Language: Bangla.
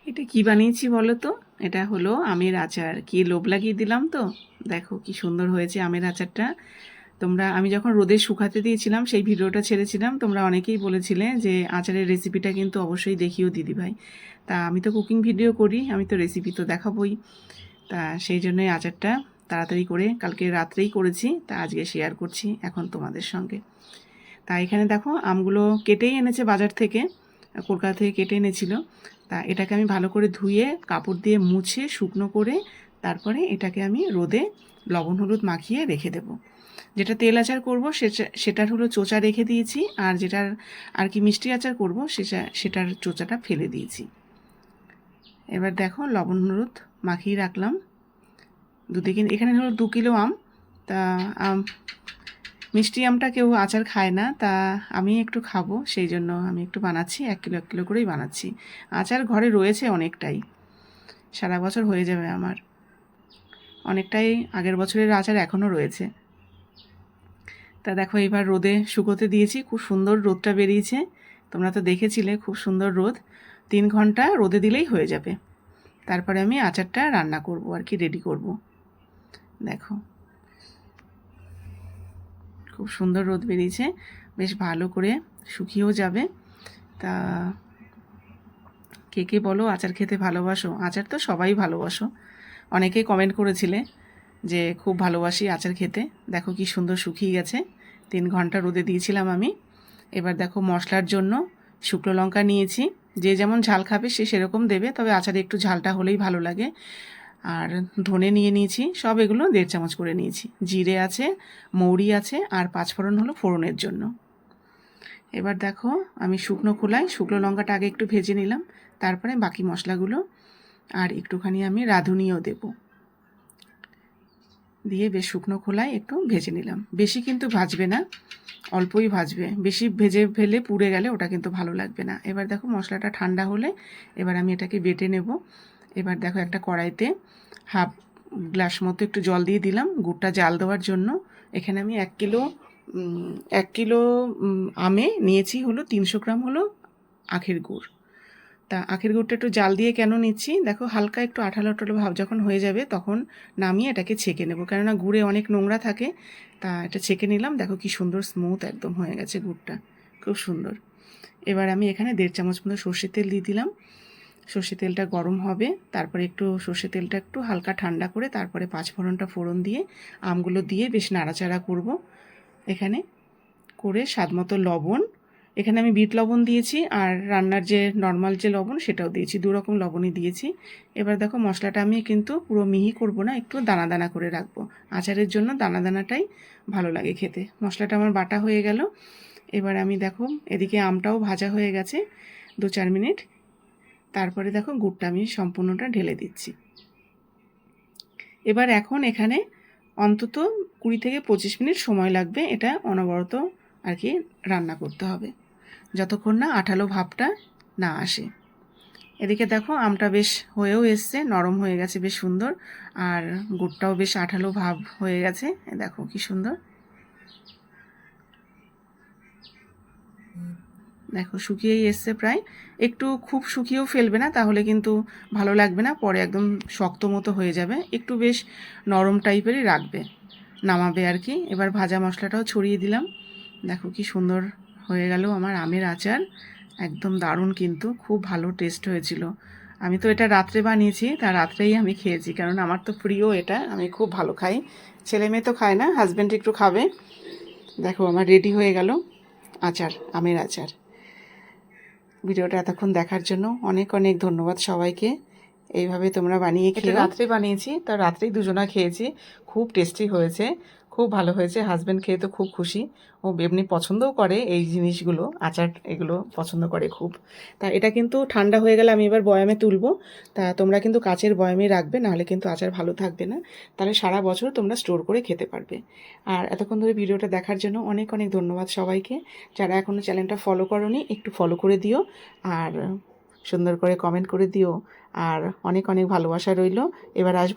এটা কি বানিয়েছি বলো তো? এটা হলো আমের আচার। কি লোভ লাগিয়ে দিলাম তো। দেখো কি সুন্দর হয়েছে আমের আচারটা। আমি যখন রোদে শুকাতে দিয়েছিলাম সেই ভিডিওটা ছেড়েছিলাম, তোমরা অনেকেই বলেছিলে যে আচারের রেসিপিটা কিন্তু অবশ্যই দেখিও দিদিভাই। তা আমি তো কুকিং ভিডিও করি, আমি তো রেসিপি তো দেখাবই। তা সেই জন্যই আচারটা তাড়াতাড়ি করে কালকে রাত্রেই করেছি, তা আজকে শেয়ার করছি এখন তোমাদের সঙ্গে। তা এখানে দেখো আমগুলো কেটেই এনেছে বাজার থেকে, কলকাতা থেকে কেটে এনেছিল। তা এটাকে আমি ভালো করে ধুয়ে কাপড় দিয়ে মুছে শুকনো করে তারপরে এটাকে আমি রোদে লবণ হলুদ মাখিয়ে রেখে দেব। যেটা তেল আচার করবো সেটার হলো চোচা রেখে দিয়েছি, আর যেটার আর কি মিষ্টি আচার করবো সেটার চোচাটা ফেলে দিয়েছি। এবার দেখো লবণ হলুদ মাখিয়ে রাখলাম। এখানে হলো 2 কিলো আম। তা আম মিষ্টি আমটা কেউ আচার খায় না, তা আমি একটু খাবো, সেই জন্য আমি একটু বানাচ্ছি, 1 কিলো 1 কিলো করেই বানাচ্ছি। আচার ঘরে রয়েছে অনেকটাই, সারা বছর হয়ে যাবে আমার। অনেকটাই আগের বছরের আচার এখনও রয়েছে। তা দেখো এবার রোদে শুকোতে দিয়েছি, খুব সুন্দর রোদটা বেরিয়েছে, তোমরা তো দেখেছিলে খুব সুন্দর রোদ। 3 ঘন্টা রোদে দিলেই হয়ে যাবে। তারপরে আমি আচারটা রান্না করব আর কি, রেডি করব। দেখো খুব সুন্দর রোদ বেরিয়েছে, বেশ ভালো করে শুকিয়েও যাবে। তা কে কে বলো আচার খেতে ভালোবাসো? আচার তো সবাই ভালোবাসো, অনেকেই কমেন্ট করেছিলে যে খুব ভালোবাসি আচার খেতে। দেখো কি সুন্দর শুকিয়ে গেছে, 3 ঘন্টা রোদে দিয়েছিলাম আমি। এবার দেখো মশলার জন্য শুকনো লঙ্কা নিয়েছি, যে যেমন ঝাল খাবে সে সেরকম দেবে, তবে আচারে একটু ঝালটা হলেই ভালো লাগে। আর ধনে নিয়ে নিয়েছি, সব এগুলো 1.5 চামচ করে নিয়েছি। জিরে আছে, মৌরি আছে, আর 5 ফোড়ন হলো ফোড়নের জন্য। এবার দেখো আমি শুকনো খোলায় শুকনো লঙ্কাটা আগে একটু ভেজে নিলাম, তারপরে বাকি মশলাগুলো আর একটুখানি আমি রাঁধুনিও দেব, দিয়ে বেশ শুকনো খোলায় একটু ভেজে নিলাম। বেশি কিন্তু ভাজবে না, অল্পই ভাজবে, বেশি ভেজে ফেলে পুড়ে গেলে ওটা কিন্তু ভালো লাগবে না। এবার দেখো মশলাটা ঠান্ডা হলে এবার আমি এটাকে বেটে নেব। এবার দেখো একটা কড়াইতে হাফ গ্লাস মতো একটু জল দিয়ে দিলাম গুড়টা জাল দেওয়ার জন্য। এখানে আমি 1 কিলো আমে নিয়েছি হলো 300 গ্রাম হলো আখের গুড়। তা আখের গুড়টা একটু জাল দিয়ে কেন নিচ্ছি, দেখো হালকা একটু আঠালো আঠালো ভাব যখন হয়ে যাবে তখন নামিয়ে এটাকে ছেঁকে নেব, কেননা গুড়ে অনেক নোংরা থাকে। তা এটা ছেঁকে নিলাম, দেখো কি সুন্দর স্মুথ একদম হয়ে গেছে গুড়টা, খুব সুন্দর। এবার আমি এখানে 1.5 চামচ মতো সর্ষের তেল দিয়ে দিলাম। সর্ষে তেলটা গরম হবে, তারপরে একটু সর্ষে তেলটা একটু হালকা ঠান্ডা করে তারপরে 5 ফোড়নটা ফোড়ন দিয়ে আমগুলো দিয়ে বেশ নাড়াচাড়া করব। এখানে করে স্বাদ মতো লবণ, এখানে আমি বিট লবণ দিয়েছি, আর রান্নার যে নর্মাল যে লবণ সেটাও দিয়েছি, 2 রকম লবণই দিয়েছি। এবার দেখো মশলাটা আমি কিন্তু পুরো মিহি করব না, একটু দানা দানা করে রাখবো। আচারের জন্য দানা দানাটাই ভালো লাগে খেতে। মশলাটা আমার বাটা হয়ে গেল। এবার আমি দেখো এদিকে আমটাও ভাজা হয়ে গেছে 2-4 মিনিট। তারপরে দেখো গুড়টা আমি সম্পূর্ণটা ঢেলে দিচ্ছি। এবার এখন এখানে অন্তত 20 থেকে 25 মিনিট সময় লাগবে, এটা অনবরত আর কি রান্না করতে হবে যতক্ষণ না আঠালো ভাবটা না আসে। এদিকে দেখো আমটা বেশ হয়েও এসছে, নরম হয়ে গেছে বেশ সুন্দর, আর গুড়টাও বেশ আঠালো ভাব হয়ে গেছে। দেখো কি সুন্দর, দেখো শুকিয়েই এসছে প্রায়। একটু খুব শুকিয়েও ফেলবে না, তাহলে কিন্তু ভালো লাগবে না, পরে একদম শক্ত মতো হয়ে যাবে, একটু বেশ নরম টাইপেরই রাখবে নামাবে আর কি। এবার ভাজা মশলাটাও ছড়িয়ে দিলাম। দেখো কি সুন্দর হয়ে গেল আমার আমের আচার, একদম দারুণ, কিন্তু খুব ভালো টেস্ট হয়েছিল। আমি তো এটা রাত্রে বানিয়েছি, তা রাত্রেই আমি খেয়েছি, কারণ আমার তো প্রিয় এটা, আমি খুব ভালো খাই। ছেলে মেয়ে তো খায় না, হাজব্যান্ড একটু খাবে। দেখো আমার রেডি হয়ে গেল আচার, আমের আচার। ভিডিওটা এতক্ষণ দেখার জন্য অনেক অনেক ধন্যবাদ সবাইকে। এইভাবে তোমরা বানিয়ে খেয়ে, রাত্রে বানিয়েছি, তা রাত্রেই দুজনা খেয়েছি, খুব টেস্টি হয়েছে, খুব ভালো হয়েছে। হাজব্যান্ড খেয়ে তো খুব খুশি, ও এমনি পছন্দও করে এই জিনিসগুলো, আচার এগুলো পছন্দ করে খুব। তা এটা কিন্তু ঠান্ডা হয়ে গেলে আমি এবার বয়ামে তুলবো। তা তোমরা কিন্তু কাচের বয়ামে রাখবে, নাহলে কিন্তু আচার ভালো থাকবে না, তাহলে সারা বছর তোমরা স্টোর করে খেতে পারবে। আর এতক্ষণ ধরে ভিডিওটা দেখার জন্য অনেক অনেক ধন্যবাদ সবাইকে। যারা এখনও চ্যানেলটা ফলো করোনি একটু ফলো করে দিও, আর সুন্দর করে কমেন্ট করে দিও, আর অনেক অনেক ভালোবাসা রইল। এবার আসবো